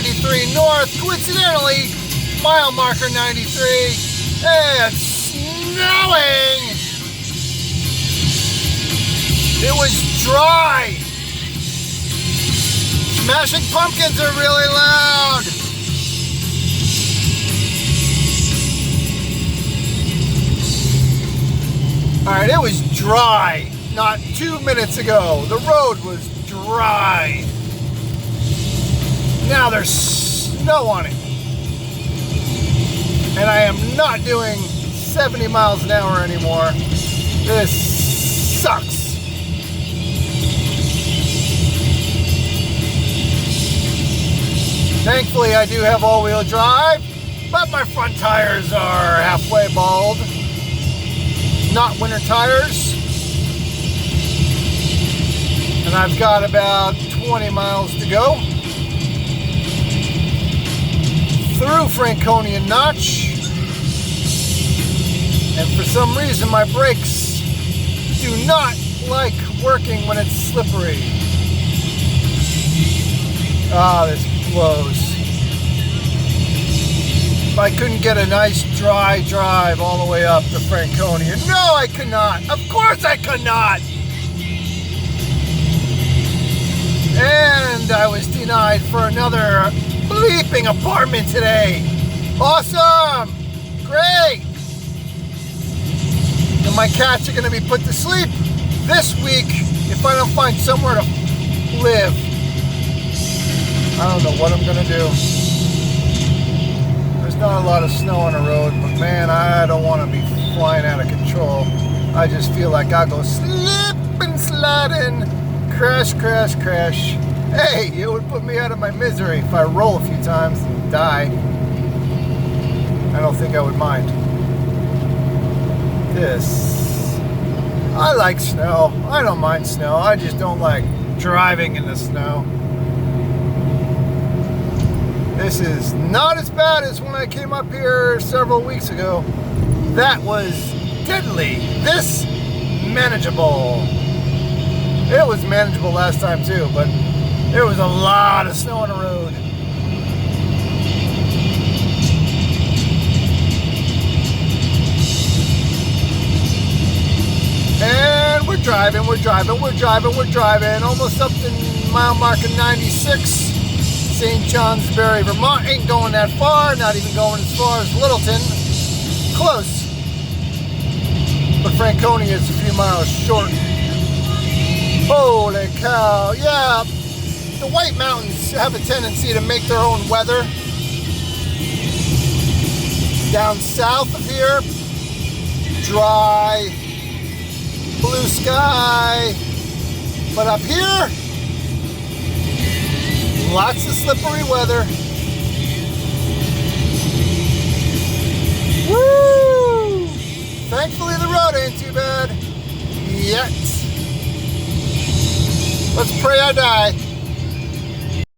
I-93 north, coincidentally, mile marker 93. It's snowing! It was dry! Smashing pumpkins are really loud! Alright, it was dry not 2 minutes ago. The road was dry. Now there's snow on it. And I am not doing 70 miles an hour anymore. This sucks. Thankfully, I do have all-wheel drive, but my front tires are halfway bald. Not winter tires. And I've got about 20 miles to go through Franconia Notch. And for some reason, my brakes do not like working when it's slippery. Ah, this blows. If I couldn't get a nice dry drive all the way up to Franconia. No, I could not. Of course I could not. And I was denied for another bleeping apartment today. Awesome. Great. And my cats are going to be put to sleep this week if I don't find somewhere to live. I don't know what I'm going to do. There's not a lot of snow on the road, but man, I don't want to be flying out of control. I just feel like I'll go slip and sliding, crash, crash, crash. Hey, it would put me out of my misery if I roll a few times and die. I don't think I would mind. This. I like snow. I don't mind snow. I just don't like driving in the snow. This is not as bad as when I came up here several weeks ago. That was deadly. This, manageable. It was manageable last time too, but there was a lot of snow on the road. And we're driving. Almost up to mile marker 96. St. Johnsbury, Vermont. Ain't going that far, not even going as far as Littleton. Close. But Franconia is a few miles short. Holy cow. Yeah, the White Mountains have a tendency to make their own weather. Down south of here, dry, blue sky. But up here, lots of slippery weather. Woo! Thankfully the road ain't too bad yet. Let's pray I die.